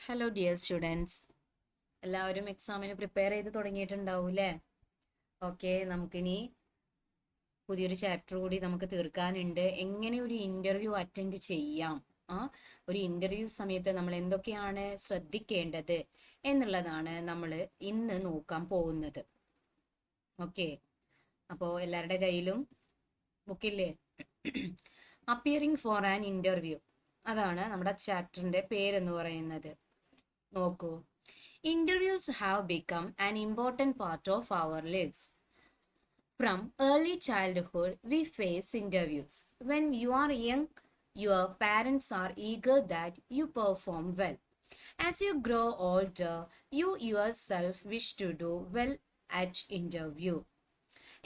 Hello dear students, എല്ലാവരും എക്സാമിന് prepare ചെയ്ത് തുടങ്ങിയിട്ടുണ്ടാവും അല്ലേ? ഓക്കെ, നമുക്കിനി പുതിയൊരു ചാപ്റ്റർ കൂടി നമുക്ക് തീർക്കാനുണ്ട്. എങ്ങനെ ഒരു ഇൻ്റർവ്യൂ അറ്റൻഡ് ചെയ്യാം, ഒരു ഇൻ്റർവ്യൂ സമയത്ത് നമ്മൾ എന്തൊക്കെയാണ് ശ്രദ്ധിക്കേണ്ടത് എന്നുള്ളതാണ് നമ്മൾ ഇന്ന് നോക്കാൻ പോകുന്നത്. ഓക്കെ, അപ്പോൾ എല്ലാവരുടെ കയ്യിലും ബുക്കില്ലേ? അപ്പിയറിംഗ് ഫോർ ആൻ ഇൻ്റർവ്യൂ, അതാണ് നമ്മുടെ ചാപ്റ്ററിൻ്റെ പേരെന്ന് പറയുന്നത്. നോക്കൂ, interviews have become an important part of our lives. From early childhood, we face interviews. When you are young, your parents are eager that you perform well. As you grow older, you yourself wish to do well at interview.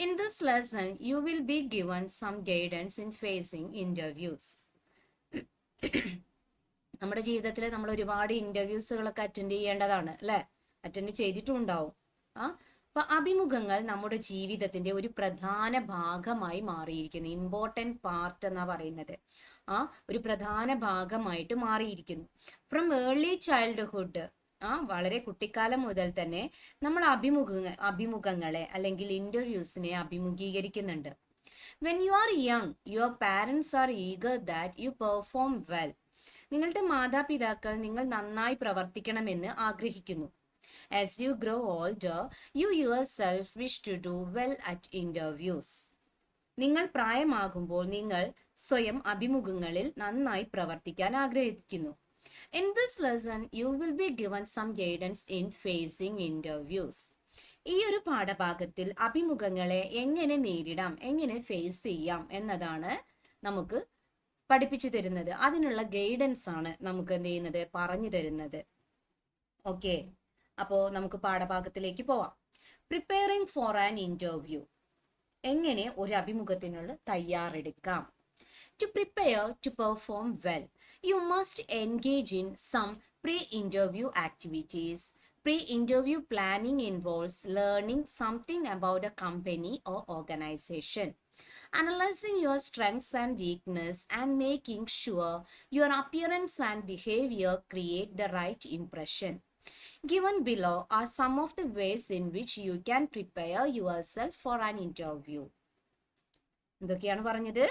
In this lesson, you will be given some guidance in facing interviews. നമ്മുടെ ജീവിതത്തിൽ നമ്മൾ ഒരുപാട് ഇന്റർവ്യൂസുകളൊക്കെ attend ചെയ്യേണ്ടതാണ് അല്ലേ? Attend ചെയ്തിട്ടും ഉണ്ടാവും. അപ്പൊ അഭിമുഖങ്ങൾ നമ്മുടെ ജീവിതത്തിന്റെ ഒരു പ്രധാന ഭാഗമായി മാറിയിരിക്കുന്നു. ഇമ്പോർട്ടൻറ്റ് പാർട്ട് എന്നാ പറയുന്നത്. ഒരു പ്രധാന ഭാഗമായിട്ട് മാറിയിരിക്കുന്നു. ഫ്രം ഏർലി ചൈൽഡ്ഹുഡ്, വളരെ കുട്ടിക്കാലം മുതൽ തന്നെ നമ്മൾ അഭിമുഖങ്ങളെ അല്ലെങ്കിൽ ഇന്റർവ്യൂസിനെ അഭിമുഖീകരിക്കുന്നുണ്ട്. When you are young, your parents are eager that you perform well. നിങ്ങളുടെ മാതാപിതാക്കൾ നിങ്ങൾ നന്നായി പ്രവർത്തിക്കണമെന്ന് ആഗ്രഹിക്കുന്നു. As you grow older, you yourself wish to do well at interviews. നിങ്ങൾ പ്രായമാകുമ്പോൾ നിങ്ങൾ സ്വയം അഭിമുഖങ്ങളിൽ നന്നായി പ്രവർത്തിക്കാൻ ആഗ്രഹിക്കുന്നു. In this lesson, you will be given some guidance in facing interviews. ഈ ഒരു പാഠഭാഗത്തിൽ അഭിമുഖങ്ങളെ എങ്ങനെ നേരിടാം, എങ്ങനെ ഫേസ് ചെയ്യാം എന്നതാണ് നമുക്ക് പഠിപ്പിച്ചു തരുന്നത്. അതിനുള്ള ഗൈഡൻസ് ആണ് നമുക്ക് എന്ത് ചെയ്യുന്നത്, പറഞ്ഞു തരുന്നത്. ഓക്കെ, അപ്പോൾ നമുക്ക് പാഠഭാഗത്തിലേക്ക് പോവാം. പ്രിപ്പയറിംഗ് ഫോർ ആൻ ഇൻ്റർവ്യൂ, എങ്ങനെ ഒരു അഭിമുഖത്തിനുള്ള തയ്യാറെടുക്കാം. To prepare to perform well, you must engage in some pre-interview activities. Pre-interview planning involves learning something about a company or organization, analyzing your strengths and weaknesses, and making sure your appearance and behavior create the right impression. Given below are some of the ways in which you can prepare yourself for an interview. എന്തൊക്കെയാണ് പറഞ്ഞത്?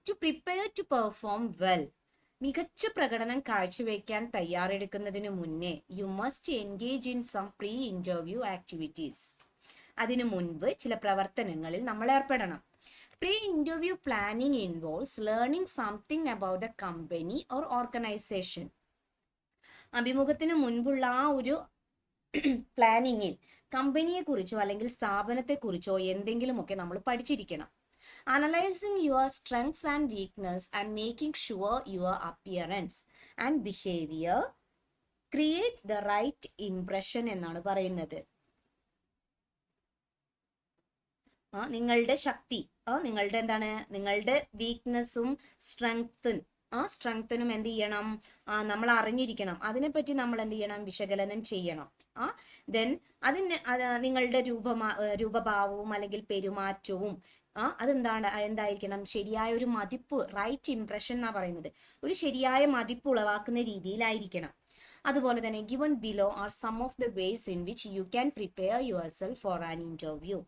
To prepare to perform well, മികച്ച പ്രകടനം കാഴ്ചവെക്കാൻ തയ്യാറെടുക്കുന്നതിന് മുന്നേ you must engage in some pre interview activities. അതിനു മുൻപ് ചില പ്രവർത്തനങ്ങളിൽ നമ്മൾ ഏർപ്പെടണം. Pre-interview planning involves learning something about a company or organization. അഭിമുഖത്തിന് മുൻപുള്ള ഒരു പ്ലാനിങ്ങിൽ കമ്പനിയെ കുറിച്ചോ അല്ലെങ്കിൽ സ്ഥാപനത്തെ കുറിച്ചോ എന്തെങ്കിലുമൊക്കെ നമ്മൾ പഠിച്ചിരിക്കണം. Analyzing your strengths and weakness and making sure your appearance and behavior create the right impression എന്നാണ് പറയുന്നത്. നിങ്ങളുടെ ശക്തി, നിങ്ങളുടെ എന്താണ്, നിങ്ങളുടെ വീക്ക്നെസ്സും സ്ട്രെങ്തനും എന്ത് ചെയ്യണം, നമ്മൾ അറിഞ്ഞിരിക്കണം. അതിനെപ്പറ്റി നമ്മൾ എന്ത് ചെയ്യണം, വിശകലനം ചെയ്യണം. ദെൻ നിങ്ങളുടെ രൂപഭാവവും അല്ലെങ്കിൽ പെരുമാറ്റവും എന്തായിരിക്കണം, ശരിയായ ഒരു മതിപ്പ്, റൈറ്റ് ഇംപ്രഷൻ എന്നാ പറയുന്നത്, ഒരു ശരിയായ മതിപ്പ് ഉളവാക്കുന്ന രീതിയിലായിരിക്കണം. അതുപോലെ തന്നെ given below are some of the ways in which you can prepare yourself for an interview.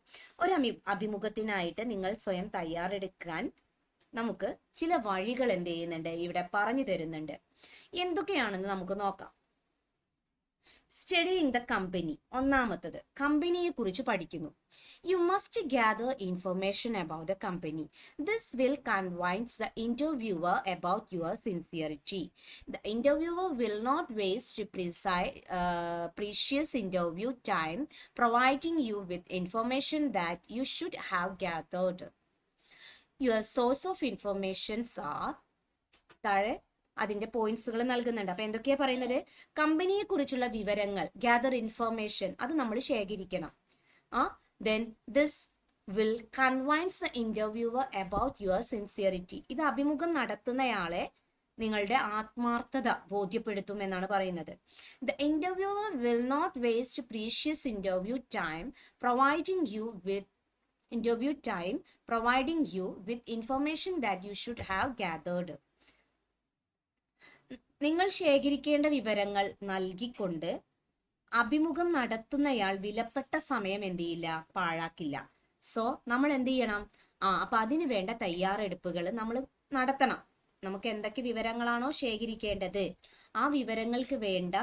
ഒരു അഭിമുഖത്തിനായിട്ട് നിങ്ങൾ സ്വയം തയ്യാറെടുക്കാൻ നമുക്ക് ചില വഴികൾ എന്ത് ചെയ്യുന്നുണ്ട്, ഇവിടെ പറഞ്ഞു തരുന്നുണ്ട്. എന്തൊക്കെയാണെന്ന് നമുക്ക് നോക്കാം. സ്റ്റഡിയിങ് ദ കമ്പനി, ഒന്നാമത്തത് കമ്പനിയെ കുറിച്ച് പഠിക്കുന്നു. You must gather information about the company. This will convince the interviewer about your sincerity. The interviewer will not waste precious interview time providing you with information that you should have gathered. Your source of informations are, താഴെ അതിന്റെ പോയിന്റ്സുകൾ നൽകുന്നുണ്ട്. അപ്പൊ എന്തൊക്കെയാ പറയുന്നത്, കമ്പനിയെ കുറിച്ചുള്ള വിവരങ്ങൾ, gather information, അത് നമ്മൾ ശേഖരിക്കണം. Then this will convince the interviewer about your sincerity. ഇത് അഭിമുഖം നടത്തുന്നയാളെ നിങ്ങളുടെ ആത്മാർത്ഥത ബോധ്യപ്പെടുത്തും എന്നാണ് പറയുന്നത്. The interviewer will not waste precious interview time providing you with information that you should have gathered. നിങ്ങൾ ശേഖരിക്കേണ്ട വിവരങ്ങൾ നൽകിക്കൊണ്ട് അഭിമുഖം നടത്തുന്നയാൾ വിലപ്പെട്ട സമയം എന്ത് ചെയ്യില്ല, പാഴാക്കില്ല. സോ നമ്മൾ എന്ത് ചെയ്യണം, അപ്പൊ അതിന് വേണ്ട തയ്യാറെടുപ്പുകൾ നമ്മൾ നടത്തണം. നമുക്ക് എന്തൊക്കെ വിവരങ്ങളാണോ ശേഖരിക്കേണ്ടത് ആ വിവരങ്ങൾക്ക് വേണ്ട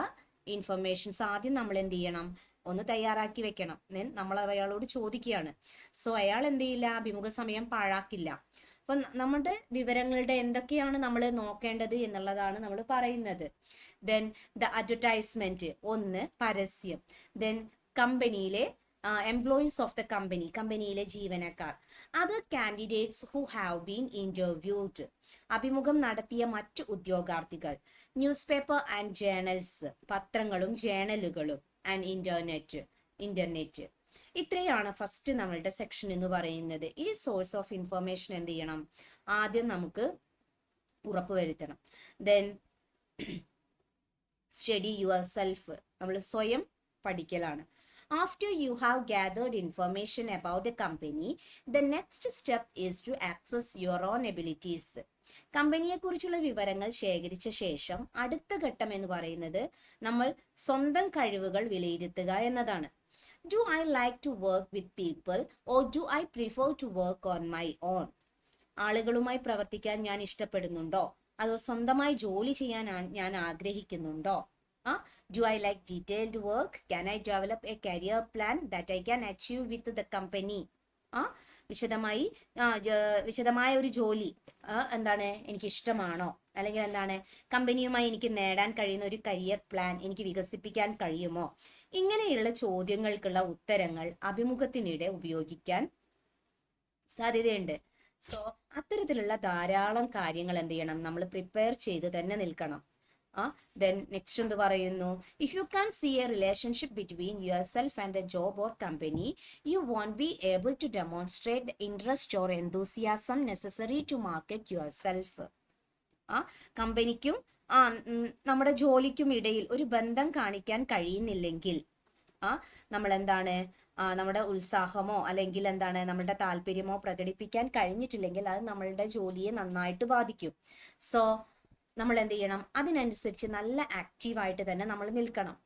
ഇൻഫർമേഷൻസ് ആദ്യം നമ്മൾ എന്ത് ചെയ്യണം, ഒന്ന് തയ്യാറാക്കി വെക്കണം. ദെൻ നമ്മൾ അയാളോട് ചോദിക്കുകയാണ്. സോ അയാൾ എന്ത് ചെയ്യില്ല, അഭിമുഖ സമയം പാഴാക്കില്ല. അപ്പൊ നമ്മുടെ വിവരങ്ങളുടെ എന്തൊക്കെയാണ് നമ്മൾ നോക്കേണ്ടത് എന്നുള്ളതാണ് നമ്മൾ പറയുന്നത്. ദെൻ ദ അഡ്വർടൈസ്മെന്റ്, ഒന്ന് പരസ്യം. ദെൻ കമ്പനിയിലെ എംപ്ലോയീസ് ഓഫ് ദ കമ്പനി, കമ്പനിയിലെ ജീവനക്കാർ. Other candidates who have been interviewed, അഭിമുഖം നടത്തിയ മറ്റു ഉദ്യോഗാർത്ഥികൾ. ന്യൂസ് പേപ്പർ ആൻഡ് ജേണൽസ്, പത്രങ്ങളും ജേണലുകളും. And internet. ഇത്രയാണ് ഫസ്റ്റ് നമ്മളുടെ സെക്ഷൻ എന്ന് പറയുന്നത്. ഈ സോഴ്സ് ഓഫ് ഇൻഫർമേഷൻ എന്ത് ചെയ്യണം, ആദ്യം നമുക്ക് ഉറപ്പുവരുത്തണം. ദെൻ സ്റ്റഡി യുവർ സെൽഫ്, നമ്മൾ സ്വയം പഠിക്കലാണ്. After you have gathered information about the company, the next step is to access your own abilities. കമ്പനിയെ കുറിച്ചുള്ള വിവരങ്ങൾ ശേഖരിച്ച ശേഷം അടുത്ത ഘട്ടം എന്ന് പറയുന്നത് നമ്മൾ സ്വന്തം കഴിവുകൾ വിലയിരുത്തുക എന്നതാണ്. Do I like to work with people or do I prefer to work on my own? ആളുകളുമായി പ്രവർത്തിക്കാൻ ഞാൻ ഇഷ്ടപ്പെടുന്നുണ്ടോ അതോ സ്വന്തമായി ജോലി ചെയ്യാൻ ഞാൻ ആഗ്രഹിക്കുന്നുണ്ടോ? Do I like detailed work? Can I develop a career plan that I can achieve with the company? വിശദമായ ഒരു ജോലി എന്താണ് എനിക്ക് ഇഷ്ടമാണോ, അല്ലെങ്കിൽ എന്താണ് കമ്പനിയുമായി എനിക്ക് നേടാൻ കഴിയുന്ന ഒരു കരിയർ പ്ലാൻ എനിക്ക് വികസിപ്പിക്കാൻ കഴിയുമോ? ഇങ്ങനെയുള്ള ചോദ്യങ്ങൾക്കുള്ള ഉത്തരങ്ങൾ അഭിമുഖത്തിനിടെ ഉപയോഗിക്കാൻ സാധ്യതയുണ്ട്. സോ അത്തരത്തിലുള്ള ധാരാളം കാര്യങ്ങൾ എന്ത് ചെയ്യണം, നമ്മൾ പ്രിപ്പയർ ചെയ്ത് തന്നെ നിൽക്കണം. Then next എന്ത് പറയുന്നു, if you can't see a relationship between yourself and the job or company, you won't be able to demonstrate the interest or enthusiasm necessary to market yourself. കമ്പനിക്കും നമ്മുടെ ജോലിക്കും ഇടയിൽ ഒരു ബന്ധം കാണിക്കാൻ കഴിയുന്നില്ലെങ്കിൽ നമ്മൾ എന്താണ് നമ്മുടെ ഉത്സാഹമോ അല്ലെങ്കിൽ എന്താണ് നമ്മുടെ താല്പര്യമോ പ്രകടിപ്പിക്കാൻ കഴിഞ്ഞിട്ടില്ലെങ്കിൽ അത് നമ്മളുടെ ജോലിയെ നന്നായിട്ട് ബാധിക്കും. സോ നമ്മൾ എന്ത് ചെയ്യണം, അതിനനുസരിച്ച് നല്ല ആക്റ്റീവായിട്ട് തന്നെ നമ്മൾ നിൽക്കണം.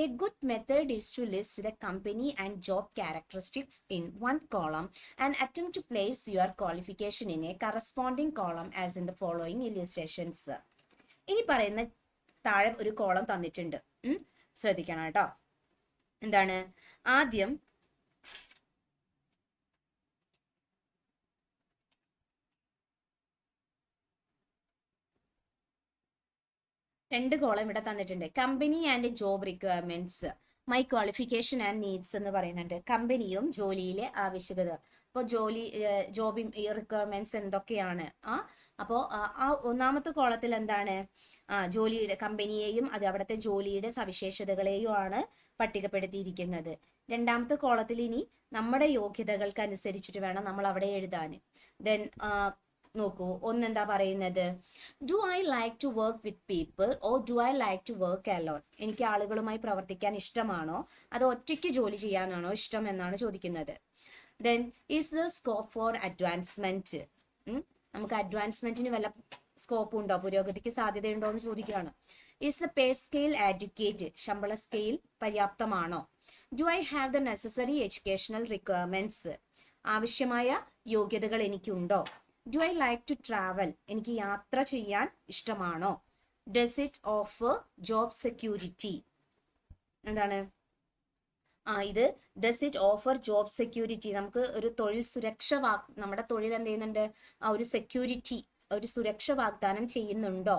A good method is to list the company and job characteristics in one column and attempt to place your qualification in a corresponding column as in the following illustrations. ഇനി പറയുന്ന താഴെ ഒരു കോളം തന്നിട്ടുണ്ട്, ശ്രദ്ധിക്കണം കേട്ടോ. എന്താണ്, ആദ്യം രണ്ട് കോളം ഇവിടെ തന്നിട്ടുണ്ട്. Company and job requirements, my qualification and needs എന്ന് പറയുന്നുണ്ട്. കമ്പനിയും ജോലിയിലെ ആവശ്യകത. അപ്പോൾ ജോബ് റിക്വയർമെന്റ്സ് എന്തൊക്കെയാണ്? അപ്പോൾ ആ ഒന്നാമത്തെ കോളത്തിൽ എന്താണ്, ജോലിയുടെ കമ്പനിയെയും അത് അവിടുത്തെ ജോലിയുടെ സവിശേഷതകളെയും ആണ് പട്ടികപ്പെടുത്തിയിരിക്കുന്നത്. രണ്ടാമത്തെ കോളത്തിൽ ഇനി നമ്മുടെ യോഗ്യതകൾക്ക് അനുസരിച്ചിട്ട് വേണം നമ്മൾ അവിടെ എഴുതാൻ. ദെൻ നോക്കൂ, ഒന്നെന്താ പറയുന്നത്, do I like to work with people or do I like to work alone? എനിക്ക് ആളുകളുമായി പ്രവർത്തിക്കാൻ ഇഷ്ടമാണോ അതോ ഒറ്റയ്ക്ക് ജോലി ചെയ്യാനാണോ ഇഷ്ടം എന്നാണ് ചോദിക്കുന്നത്. Then is the scope for advancement? നമുക്ക് അഡ്വാൻസ്മെന്റിന് വല്ല സ്കോപ്പ് ഉണ്ടോ, പുരോഗതിക്ക് സാധ്യതയുണ്ടോ എന്ന് ചോദിക്കുകയാണ്. Is the pay scale adequate? ശമ്പള സ്കെയിൽ പര്യാപ്തമാണോ? Do I have the necessary educational requirements? ആവശ്യമായ യോഗ്യതകൾ എനിക്കുണ്ടോ? Do I like to travel? എനിക്ക് യാത്ര ചെയ്യാൻ ഇഷ്ടമാണോ? Does it offer job security? എന്താണ് ഇത് does it offer job security? നമുക്ക് ഒരു തൊഴിൽ സുരക്ഷ നമ്മുടെ തൊഴിൽ എന്ത് ചെയ്യുന്നുണ്ട്, ഒരു സെക്യൂരിറ്റി, ഒരു സുരക്ഷ വാഗ്ദാനം ചെയ്യുന്നുണ്ടോ?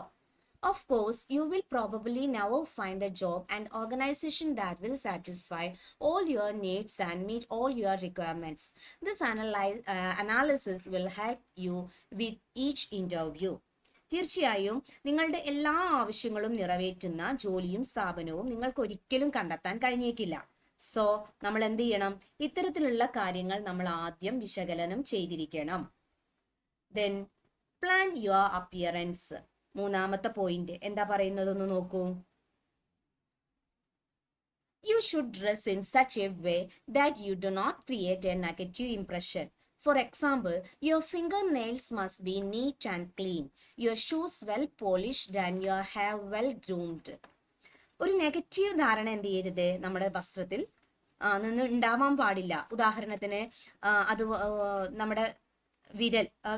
Of course, you will probably never find a job and organization that will satisfy all your needs and meet all your requirements. This analysis will help you with each interview. തീർച്ചയായും നിങ്ങളുടെ എല്ലാ ആവശ്യങ്ങളും നിറവേറ്റുന്ന ജോലിയും സ്ഥാപനവും നിങ്ങൾക്ക് ഒരിക്കലും കണ്ടെത്താൻ കഴിഞ്ഞേക്കില്ല. സോ നമ്മൾ എന്ത് ചെയ്യണം, ഇത്തരത്തിലുള്ള കാര്യങ്ങൾ നമ്മൾ ആദ്യം വിശകലനം ചെയ്തിരിക്കണം. Then plan your appearance. മൂന്നാമത്തെ പോയിന്റ് എന്താ പറയുന്നതെന്ന് നോക്കൂ. You should dress in such a way that you do not create a negative impression. For example, your fingernails must be neat and clean, your shoes well polished and your hair well groomed. ഒരു negative ധാരണ എന്ത് ചെയ്യരുത് നമ്മുടെ വസ്ത്രത്തിൽ നിന്ന് ഉണ്ടാവാൻ പാടില്ല. ഉദാഹരണത്തിന് അത് നമ്മുടെ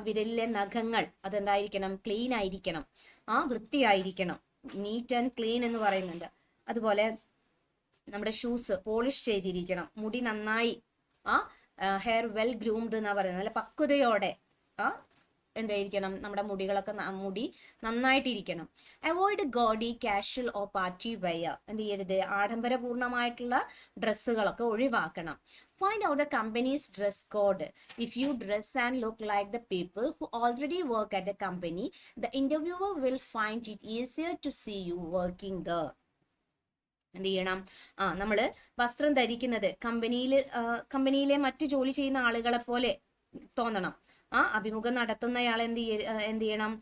വിരലിലെ നഖങ്ങൾ അതെന്തായിരിക്കണം, ക്ലീൻ ആയിരിക്കണം, വൃത്തിയായിരിക്കണം. നീറ്റ് ആൻഡ് ക്ലീൻ എന്ന് പറയുന്നുണ്ട്. അതുപോലെ നമ്മുടെ ഷൂസ് പോളിഷ് ചെയ്തിരിക്കണം, മുടി നന്നായി ഹെയർ വെൽ ഗ്രൂംഡ് എന്നാ പറയുന്നത്, നല്ല പക്വതയോടെ എന്തായിരിക്കണം, നമ്മുടെ മുടി നന്നായിട്ടിരിക്കണം. Avoid gaudy casual or party wear, എന്ത് ചെയ്യരുത്, ആഡംബരപൂർണമായിട്ടുള്ള ഡ്രസ്സുകളൊക്കെ ഒഴിവാക്കണം. Find out the company's dress code. If you dress and look like the people who already work at the company, the interviewer will find it easier to see you working there. എന്ത് ചെയ്യണം, നമ്മള് വസ്ത്രം ധരിക്കുന്നത് കമ്പനിയിലെ മറ്റു ജോലി ചെയ്യുന്ന ആളുകളെ പോലെ തോന്നണം. അഭിമുഖം നടത്തുന്നയാൾ എന്ത് ചെയ്യണം,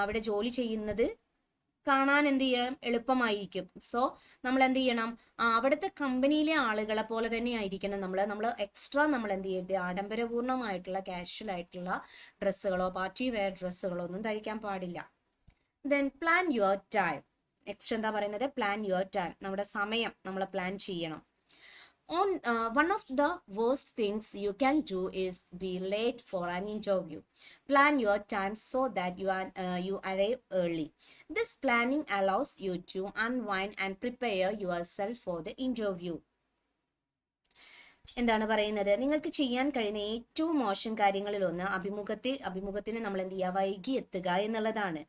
അവിടെ ജോലി ചെയ്യുന്നത് കാണാൻ എന്ത് ചെയ്യണം, എളുപ്പമായിരിക്കും. സോ നമ്മൾ എന്ത് ചെയ്യണം, അവിടുത്തെ കമ്പനിയിലെ ആളുകളെ പോലെ തന്നെ ആയിരിക്കണം നമ്മൾ എക്സ്ട്രാ നമ്മൾ എന്ത് ചെയ്യരുത്, ആഡംബരപൂർണമായിട്ടുള്ള കാഷ്വൽ ആയിട്ടുള്ള ഡ്രസ്സുകളോ പാർട്ടി വെയർ ഡ്രസ്സുകളോ ഒന്നും ധരിക്കാൻ പാടില്ല. Then plan your time. Next എന്താ പറയുന്നത്, പ്ലാൻ യുവർ ടൈം, നമ്മുടെ സമയം നമ്മൾ പ്ലാൻ ചെയ്യണം. One of the worst things you can do is be late for an interview. Plan your time so that you arrive early. This planning allows you to unwind and prepare yourself for the interview. എന്താണ് പറയുന്നത്, നിങ്ങൾക്ക് ചെയ്യാൻ കഴിയുന്ന ഏറ്റവും മോശം കാര്യങ്ങളിൽ ഒന്ന് അഭിമുഖത്തിന് നമ്മൾ എന്ത് ചെയ്യുക, വൈകി എത്തുക എന്നുള്ളതാണ്.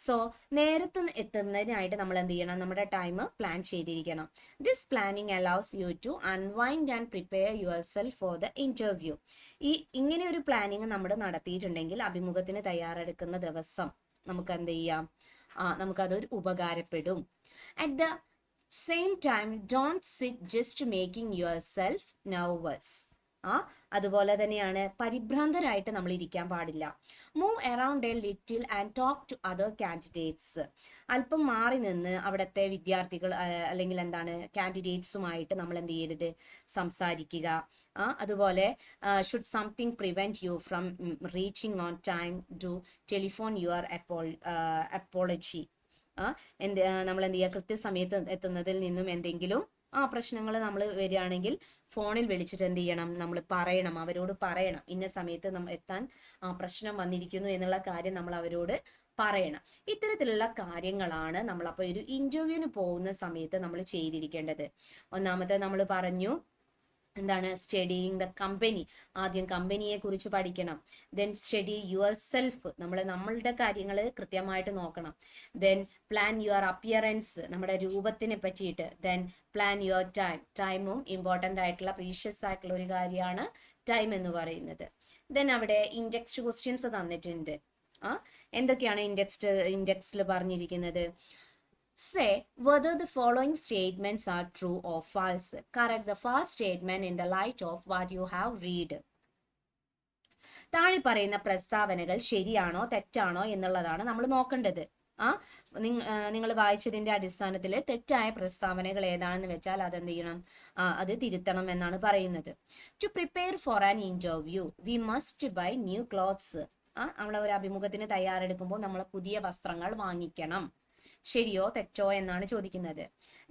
സോ നേരത്തെ എത്തുന്നതിനായിട്ട് നമ്മൾ എന്ത് ചെയ്യണം, നമ്മുടെ ടൈം പ്ലാൻ ചെയ്തിരിക്കണം. This planning allows you to unwind and prepare yourself for the interview. ഇങ്ങനെ ഒരു പ്ലാനിങ് നമ്മൾ നടത്തിയിട്ടുണ്ടെങ്കിൽ അഭിമുഖത്തിന് തയ്യാറെടുക്കുന്ന ദിവസം നമുക്ക് എന്ത് ചെയ്യാം, നമുക്കതൊരു ഉപകാരപ്പെടും. At the same time, don't sit just making yourself nervous. അതുപോലെ തന്നെയാണ് പരിഭ്രാന്തരായിട്ട് നമ്മൾ ഇരിക്കാൻ പാടില്ല. Move around a little and talk to other candidates. അല്പം മാറി നിന്ന് അവിടുത്തെ വിദ്യാർത്ഥികൾ അല്ലെങ്കിൽ കാൻഡിഡേറ്റ്സുമായിട്ട് നമ്മൾ എന്ത് ചെയ്യരുത്, സംസാരിക്കുക. അതുപോലെ should something prevent you from reaching on time, do telephone your apology. നമ്മൾ എന്ത് ചെയ്യുക, കൃത്യസമയത്ത് എത്തുന്നതിൽ നിന്നും എന്തെങ്കിലും പ്രശ്നങ്ങൾ നമ്മൾ വരികയാണെങ്കിൽ ഫോണിൽ വിളിച്ചിട്ട് എന്ത് ചെയ്യണം, നമ്മൾ പറയണം, അവരോട് പറയണം, ഇന്ന സമയത്ത് എത്താൻ പ്രശ്നം വന്നിരിക്കുന്നു എന്നുള്ള കാര്യം നമ്മൾ അവരോട് പറയണം. ഇത്തരത്തിലുള്ള കാര്യങ്ങളാണ് നമ്മൾ അപ്പോൾ ഒരു ഇന്റർവ്യൂവിന് പോകുന്ന സമയത്ത് നമ്മൾ ചെയ്തിരിക്കേണ്ടത്. ഒന്നാമത്തെ നമ്മൾ പറഞ്ഞു എന്താണ്, സ്റ്റഡിയിങ് ദ കമ്പനി, ആദ്യം കമ്പനിയെ കുറിച്ച് പഠിക്കണം. ദെൻ സ്റ്റഡി യുവർ സെൽഫ്, നമ്മളുടെ കാര്യങ്ങൾ കൃത്യമായിട്ട് നോക്കണം. ദെൻ പ്ലാൻ യുവർ അപ്പിയറൻസ്, നമ്മുടെ രൂപത്തിനെ പറ്റിയിട്ട്. ദെൻ പ്ലാൻ യുവർ ടൈമും ഇമ്പോർട്ടൻ്റ് ആയിട്ടുള്ള പ്രീഷ്യസ് ആയിട്ടുള്ള ഒരു കാര്യമാണ് ടൈം എന്ന് പറയുന്നത്. ദെൻ അവിടെ ഇൻഡെക്സ്ഡ് ക്വസ്റ്റ്യൻസ് തന്നിട്ടുണ്ട്. എന്തൊക്കെയാണ് ഇൻഡെക്സിൽ പറഞ്ഞിരിക്കുന്നത്? Say whether the following statements are true or false. Correct the false statement in the light of what you have read. താഴെ പറയുന്ന പ്രസ്താവനകൾ ശരിയാണോ തെറ്റാണോ എന്നുള്ളതാണ് നമ്മൾ നോക്കേണ്ടത്. നിങ്ങൾ വായിച്ചതിന്റെ അടിസ്ഥാനത്തിൽ തെറ്റായ പ്രസ്താവനകൾ ഏതാണെന്ന് വെച്ചാൽ അതെന്ത് ചെയ്യണം, അത് തിരുത്തണം എന്നാണ് പറയുന്നത്. To prepare for an interview we must buy new clothes. നമ്മളെ ഒരു അഭിമുഖത്തിന് തയ്യാറെടുക്കുമ്പോൾ നമ്മൾ പുതിയ വസ്ത്രങ്ങൾ വാങ്ങിക്കണം. ശരിയോ തെറ്റോ എന്നാണ് ചോദിക്കുന്നത്.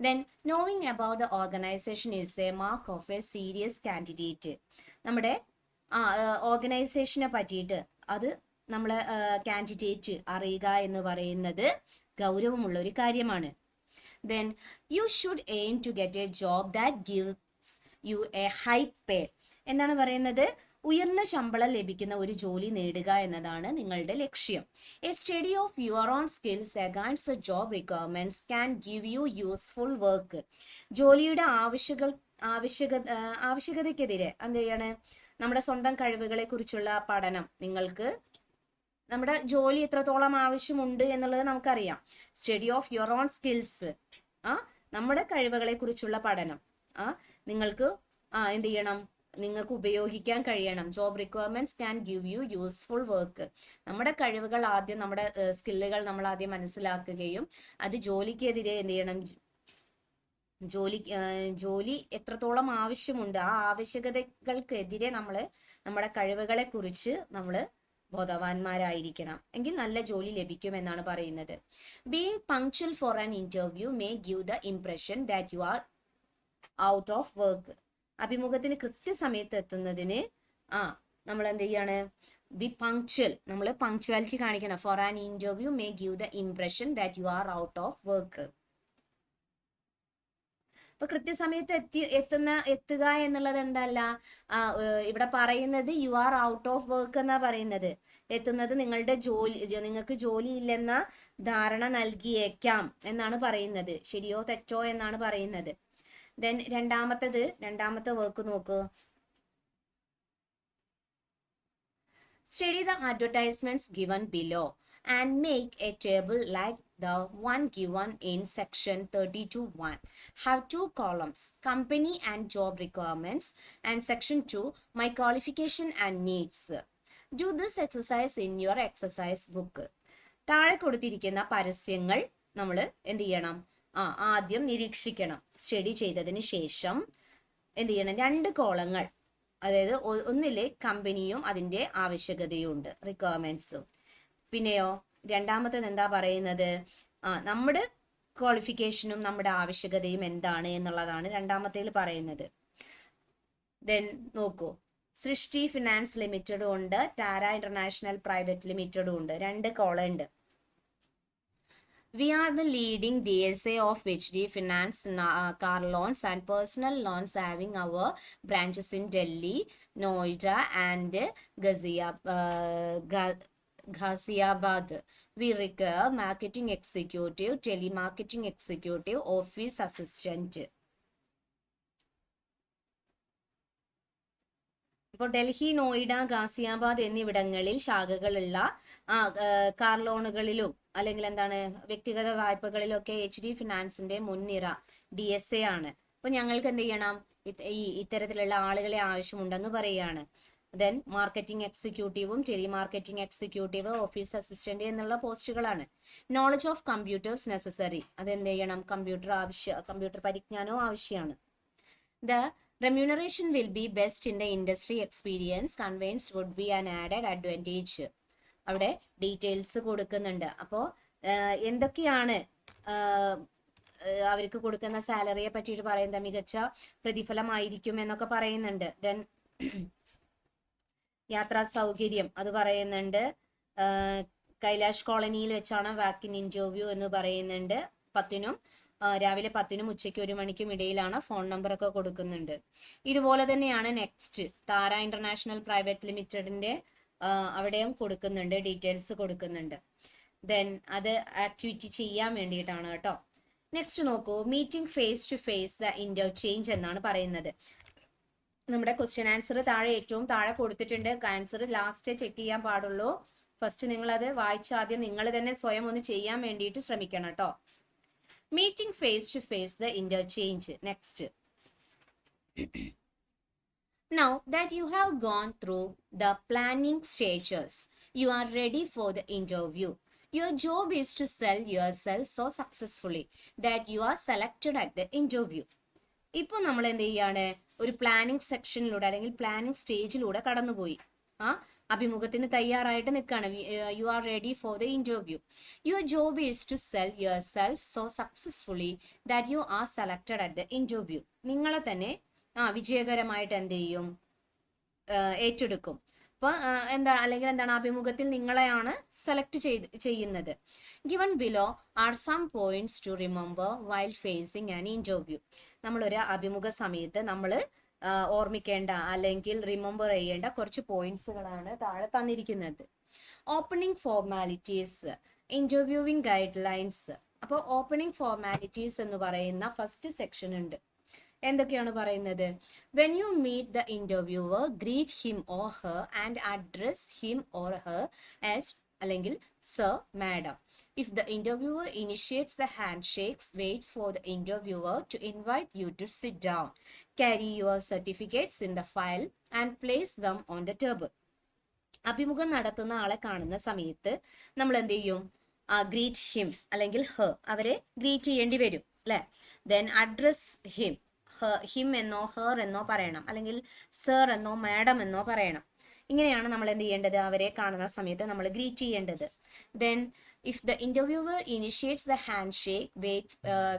Then knowing about the organisation is A mark of A serious candidate. നമ്മുടെ ഓർഗനൈസേഷനെ പറ്റിയിട്ട് അത് നമ്മളെ കാൻഡിഡേറ്റ് അറിയുക എന്ന് പറയുന്നത് ഗൗരവമുള്ള ഒരു കാര്യമാണ്. Then you should aim to get a job that gives you a high pay. എന്താണ് പറയുന്നത്? ഉയർന്ന ശമ്പളം ലഭിക്കുന്ന ഒരു ജോലി നേടുക എന്നതാണ് നിങ്ങളുടെ ലക്ഷ്യം. A study of your own skills against the job requirements can give you useful work. ജോലിയുടെ ആവശ്യകതയ്ക്കെതിരെ എന്ത് ചെയ്യാണ്, നമ്മുടെ സ്വന്തം കഴിവുകളെ കുറിച്ചുള്ള പഠനം. നിങ്ങൾക്ക് നമ്മുടെ ജോലി എത്രത്തോളം ആവശ്യമുണ്ട് എന്നുള്ളത് നമുക്കറിയാം. Study of your own skills, നമ്മുടെ കഴിവുകളെ കുറിച്ചുള്ള പഠനം നിങ്ങൾക്ക് എന്ത് ചെയ്യണം, നിങ്ങൾക്ക് ഉപയോഗിക്കാൻ കഴിയണം. Job requirements can give you useful work. നമ്മുടെ കഴിവുകൾ ആദ്യം, നമ്മുടെ സ്കില്ലുകൾ നമ്മൾ ആദ്യം മനസ്സിലാക്കുകയും അത് ജോലിക്കെതിരെ എന്ത് ചെയ്യണം, ജോലി എത്രത്തോളം ആവശ്യമുണ്ട്, ആ ആവശ്യകതകൾക്കെതിരെ നമ്മുടെ കഴിവുകളെ കുറിച്ച് നമ്മൾ ബോധവാന്മാരായിരിക്കണം, എങ്കിൽ നല്ല ജോലി ലഭിക്കുമെന്നാണ് പറയുന്നത്. Being punctual four an interview may give the impression that you are out of work. അഭിമുഖത്തിന് കൃത്യസമയത്ത് എത്തുന്നതിന് നമ്മൾ എന്ത് ചെയ്യാണ്, ബി പങ്ക്ച്വൽ, നമ്മൾ പങ്ക്ച്വാലിറ്റി കാണിക്കണം. Four an interview may give the impression that you are out of work. അപ്പൊ കൃത്യസമയത്ത് എത്തുക എന്നുള്ളത് എന്തല്ല, ഇവിടെ പറയുന്നത് you are out of work എന്നാ പറയുന്നത്. എത്തുന്നത് നിങ്ങൾക്ക് ജോലി ഇല്ലെന്ന ധാരണ നൽകിയേക്കാം എന്നാണ് പറയുന്നത്. ശരിയോ തെറ്റോ എന്നാണ് പറയുന്നത്. ദെൻ രണ്ടാമത്തെ വർക്ക് നോക്കൂ. Study the advertisements given below and make a table like the one given in section 32(1). Have 2 columns, company and job requirements, and section 2, my qualification and needs. Do this exercise in your exercise book. താഴെ കൊടുത്തിരിക്കുന്ന പരസ്യങ്ങൾ നമ്മൾ എന്ത് ചെയ്യണം, ആദ്യം നിരീക്ഷിക്കണം. Study ചെയ്തതിന് ശേഷം എന്ത് ചെയ്യണം, 2 കോളങ്ങൾ, അതായത് ഒന്നിലെ കമ്പനിയും അതിൻ്റെ ആവശ്യകതയും ഉണ്ട്, റിക്വയർമെന്റ്സും. പിന്നെയോ രണ്ടാമത്തേത് എന്താ പറയുന്നത്, നമ്മുടെ ക്വാളിഫിക്കേഷനും നമ്മുടെ ആവശ്യകതയും എന്താണ് എന്നുള്ളതാണ് രണ്ടാമത്തേൽ പറയുന്നത്. ദെൻ നോക്കൂ, സൃഷ്ടി ഫിനാൻസ് ലിമിറ്റഡും ഉണ്ട്, ടാര ഇന്റർനാഷണൽ പ്രൈവറ്റ് ലിമിറ്റഡും ഉണ്ട്. 2 കോളം ഉണ്ട്. We are the leading DSA of HD Finance, car loans and personal loans, having our branches in Delhi, Noida and Ghaziabad. We require marketing executive, telemarketing executive, office assistant. ഇപ്പോൾ ഡൽഹി, നോയിഡ, ഗാസിയാബാദ് എന്നിവിടങ്ങളിൽ ശാഖകളുള്ള car ലോണുകളിലും അല്ലെങ്കിൽ എന്താണ് വ്യക്തിഗത വായ്പകളിലൊക്കെ HD ഫിനാൻസിന്റെ മുൻനിര DSA ആണ്. അപ്പൊ ഞങ്ങൾക്ക് എന്ത് ചെയ്യണം, ഇത്തരത്തിലുള്ള ആളുകളെ ആവശ്യമുണ്ടെന്ന് പറയുകയാണ്. ദെൻ മാർക്കറ്റിംഗ് എക്സിക്യൂട്ടീവും ടെലിമാർക്കറ്റിംഗ് എക്സിക്യൂട്ടീവ്, ഓഫീസ് അസിസ്റ്റന്റ് എന്നുള്ള പോസ്റ്റുകളാണ്. നോളജ് ഓഫ് കമ്പ്യൂട്ടേഴ്സ് നെസസറി, അതെന്ത് ചെയ്യണം, കമ്പ്യൂട്ടർ പരിജ്ഞാനവും ആവശ്യമാണ്. The remuneration will be best in the industry experience, conveyance would be an added advantage. അവിടെ ഡീറ്റെയിൽസ് കൊടുക്കുന്നുണ്ട്. അപ്പോൾ എന്തൊക്കെയാണ് അവർക്ക് കൊടുക്കുന്ന സാലറിയെ പറ്റിയിട്ട് പറയുന്നത്, മികച്ച പ്രതിഫലമായിരിക്കും എന്നൊക്കെ പറയുന്നുണ്ട്. ദെൻ യാത്രാ സൗകര്യം അത് പറയുന്നുണ്ട്. കൈലാഷ് കോളനിയിൽ വെച്ചാണ് വാക്കിൻ ഇന്റർവ്യൂ എന്ന് പറയുന്നുണ്ട്. രാവിലെ 10-നും ഉച്ചയ്ക്ക് 1 മണിക്കും ഇടയിലാണ്. ഫോൺ നമ്പറൊക്കെ കൊടുക്കുന്നുണ്ട്. ഇതുപോലെ തന്നെയാണ് നെക്സ്റ്റ് താര ഇന്റർനാഷണൽ പ്രൈവറ്റ് ലിമിറ്റഡിന്റെ അവിടെയും കൊടുക്കുന്നുണ്ട്, ഡീറ്റെയിൽസ് കൊടുക്കുന്നുണ്ട്. ദെൻ അത് ആക്ടിവിറ്റി ചെയ്യാൻ വേണ്ടിയിട്ടാണ് കേട്ടോ. നെക്സ്റ്റ് നോക്കൂ, meeting face to face the interchange എന്നാണ് പറയുന്നത്. നമ്മുടെ ക്വസ്റ്റ്യൻ ആൻസർ ഏറ്റവും താഴെ കൊടുത്തിട്ടുണ്ട്. ആൻസർ ലാസ്റ്റ് ചെക്ക് ചെയ്യാൻ പാടുള്ളൂ. ഫസ്റ്റ് നിങ്ങളത് വായിച്ചാദ്യം നിങ്ങൾ തന്നെ സ്വയം ഒന്ന് ചെയ്യാൻ വേണ്ടിയിട്ട് ശ്രമിക്കണം കേട്ടോ. Meeting face to face the interchange. Next. Now that you have gone through the planning stages, you are ready for the interview. Your job is to sell yourself so successfully that you are selected at the interview. ഇപ്പോൾ നമ്മൾ എന്ത് ചെയ്യാണ്, ഒരു planning സെക്ഷനിലൂടെ അല്ലെങ്കിൽ planning സ്റ്റേജിലൂടെ കടന്നുപോയി. അഭിമുഖത്തിന് തയ്യാറായിട്ട് നിൽക്കുകയാണ്. You are ready for the interview. Your job is to sell yourself so successfully that you are selected at the interview. നിങ്ങളെ തന്നെ വിജയകരമായിട്ട് എന്ത് ചെയ്യും, ഏറ്റെടുക്കും. അപ്പോൾ എന്താണ് അഭിമുഖത്തിൽ നിങ്ങളെയാണ് സെലക്ട് ചെയ്യുന്നത്. Given below are some points to remember while facing an interview. നമ്മളൊരു അഭിമുഖ സമയത്ത് നമ്മൾ ഓർമ്മിക്കേണ്ട അല്ലെങ്കിൽ റിമെമ്പർ ചെയ്യേണ്ട കുറച്ച് പോയിന്റ്സുകളാണ് താഴെ തന്നിരിക്കുന്നത്. Opening formalities, interviewing guidelines. അപ്പോൾ ഓപ്പണിംഗ് ഫോർമാലിറ്റീസ് എന്ന് പറയുന്ന ഫസ്റ്റ് സെക്ഷൻ ഉണ്ട്. എന്തൊക്കെയാണ് പറയുന്നത്? When you meet the interviewer, greet him or her and address him or her as അല്ലെങ്കിൽ sir, madam. If the interviewer initiates the handshakes, wait for the interviewer to invite you to sit down. Carry your certificates in the file and place them on the table. അഭിമുഖം നടത്തുന്ന ആളെ കാണുന്ന സമയത്ത് നമ്മൾ എന്ത് ചെയ്യും? Greet him അല്ലെങ്കിൽ ഹർ, അവരെ ഗ്രീറ്റ് ചെയ്യേണ്ടി വരും. അല്ലെ. ദെൻ അഡ്രസ് ഹിം എന്നോ ഹെർ എന്നോ പറയണം, അല്ലെങ്കിൽ സർ എന്നോ മാഡം എന്നോ പറയണം. ഇങ്ങനെയാണ് നമ്മൾ എന്ത് ചെയ്യേണ്ടത്, അവരെ കാണുന്ന സമയത്ത് നമ്മൾ ഗ്രീറ്റ് ചെയ്യേണ്ടത്. Then if the interviewer initiates the handshake,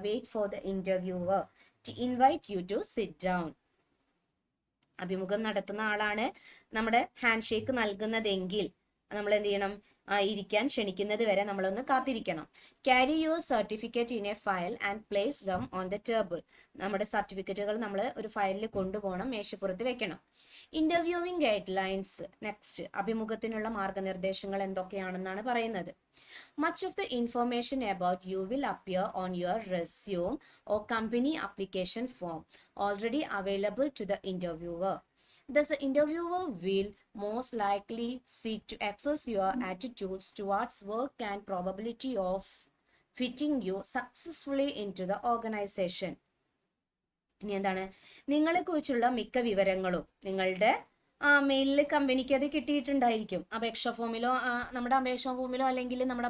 wait for the interviewer to invite you to sit down. അഭിമുഖം നടത്തുന്ന ആളാണ് നമ്മുടെ ഹാൻഡ് ഷേക്ക് നൽകുന്നതെങ്കിൽ നമ്മൾ എന്ത് ചെയ്യണം, ഇരിക്കാൻ ക്ഷണിക്കുന്നത് വരെ നമ്മളൊന്ന് കാത്തിരിക്കണം. Carry your certificate in A file and place them on the table. നമ്മുടെ സർട്ടിഫിക്കറ്റുകൾ നമ്മൾ ഒരു ഫയലിൽ കൊണ്ടുപോകണം, മേശപ്പുറത്ത് വെക്കണം. Interviewing guide lines. നെക്സ്റ്റ്, അഭിമുഖത്തിനുള്ള മാർഗനിർദ്ദേശങ്ങൾ എന്തൊക്കെയാണെന്നാണ് പറയുന്നത്. Much of the information about you will appear on your resume or company application form already available to the interviewer. Thus, the interviewer will most likely seek to assess your attitudes towards work and probability of fitting you successfully into the organization. ഇനി എന്താണ്, നിങ്ങളെക്കുറിച്ചുള്ള മിക്ക വിവരങ്ങളും നിങ്ങളുടെ മെയിലിൽ കമ്പനിക്ക് അത് കിട്ടിയിട്ടുണ്ടായിരിക്കും. അപേക്ഷാ ഫോമിലോ നമ്മുടെ അപേക്ഷാ ഫോമിലോ അല്ലെങ്കിൽ നമ്മുടെ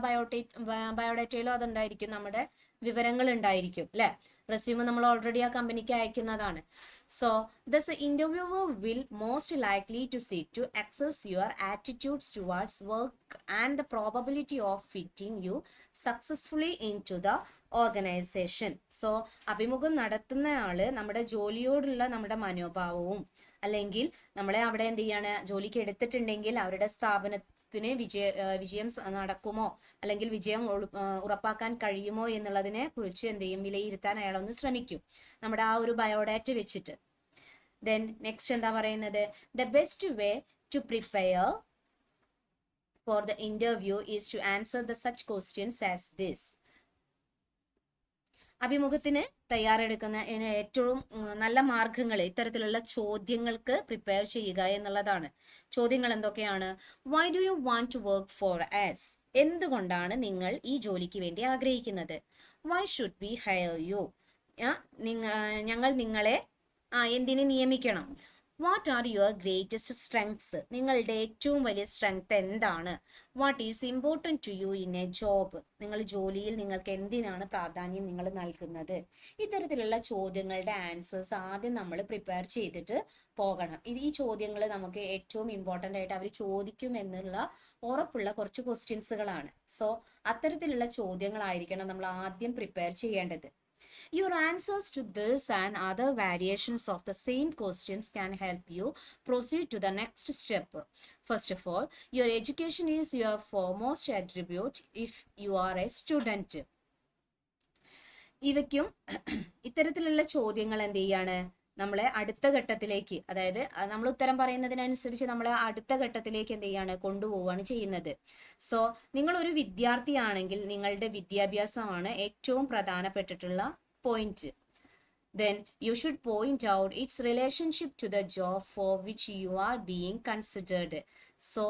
ബയോഡേറ്റയിലോ അതുണ്ടായിരിക്കും, നമ്മുടെ വിവരങ്ങൾ ഉണ്ടായിരിക്കും അല്ലെ. റെസ്യൂമ് നമ്മൾ ഓൾറെഡി ആ കമ്പനിക്ക് അയക്കുന്നതാണ്. So thus interviewer will most likely to seek to access your attitudes towards work and the probability of fitting you successfully in to the organisation. So അഭിമുഖം നടത്തുന്ന ആള് നമ്മുടെ ജോലിയോടുള്ള നമ്മുടെ മനോഭാവവും, അല്ലെങ്കിൽ നമ്മളെ അവിടെ എന്ത് ചെയ്യാണ്, ജോലിക്ക് എടുത്തിട്ടുണ്ടെങ്കിൽ അവരുടെ സ്ഥാപനത്തിന് വിജയം നടക്കുമോ അല്ലെങ്കിൽ വിജയം ഉറപ്പാക്കാൻ കഴിയുമോ എന്നുള്ളതിനെ കുറിച്ച് എന്ത് ചെയ്യും, വിലയിരുത്താൻ അയാളൊന്ന് ശ്രമിക്കും നമ്മുടെ ആ ഒരു ബയോഡാറ്റ വെച്ചിട്ട്. ദെൻ നെക്സ്റ്റ് എന്താ പറയുന്നത്, the best way to prepare for the interview is to answer the such questions as this. അഭിമുഖത്തിന് തയ്യാറെടുക്കുന്ന ഏറ്റവും നല്ല മാർഗങ്ങൾ ഇത്തരത്തിലുള്ള ചോദ്യങ്ങൾക്ക് പ്രിപ്പയർ ചെയ്യുക എന്നുള്ളതാണ്. ചോദ്യങ്ങൾ എന്തൊക്കെയാണ്? Why do you want to work for us? എന്തുകൊണ്ടാണ് നിങ്ങൾ ഈ ജോലിക്ക് വേണ്ടി ആഗ്രഹിക്കുന്നത്? Why should we hire you? ഞങ്ങൾ നിങ്ങളെ എന്തിന് നിയമിക്കണം? What are your greatest strengths? നിങ്ങളുടെ ഏറ്റവും വലിയ സ്ട്രെങ്ത് എന്താണ്? What is important to you in a job? നിങ്ങൾ ജോലിയിൽ നിങ്ങൾക്ക് എന്തിനാണ് പ്രാധാന്യം നിങ്ങൾ നൽകുന്നത്? ഇത്തരത്തിലുള്ള ചോദ്യങ്ങളുടെ ആൻസേഴ്സ് ആദ്യം നമ്മൾ പ്രിപ്പയർ ചെയ്തിട്ട് പോകണം. ഈ ചോദ്യങ്ങൾ നമുക്ക് ഏറ്റവും ഇമ്പോർട്ടൻ്റ് ആയിട്ട് അവർ ചോദിക്കും എന്നുള്ള ഉറപ്പുള്ള കുറച്ച് ക്വസ്റ്റ്യൻസുകളാണ്. സോ അത്തരത്തിലുള്ള ചോദ്യങ്ങളായിരിക്കണം നമ്മൾ ആദ്യം പ്രിപ്പയർ ചെയ്യേണ്ടത്. Your answers to this and other variations of the same questions can help you proceed to the next step. First of all, your education is your foremost attribute if you are a student. ഇവയ്ക്കും ഇത്തരത്തിലുള്ള ചോദ്യങ്ങൾ എന്ത് ചെയ്യാണ്, നമ്മളെ അടുത്ത ഘട്ടത്തിലേക്ക്, അതായത് നമ്മൾ ഉത്തരം പറയുന്നതിനനുസരിച്ച് നമ്മളെ അടുത്ത ഘട്ടത്തിലേക്ക് എന്ത് ചെയ്യാണ്, കൊണ്ടുപോവുകയാണ് ചെയ്യുന്നത്. സോ നിങ്ങൾ ഒരു വിദ്യാർത്ഥിയാണെങ്കിൽ നിങ്ങളുടെ വിദ്യാഭ്യാസമാണ് ഏറ്റവും പ്രധാനപ്പെട്ടിട്ടുള്ള point. Then you should point out its relationship to the job for which you are being considered. So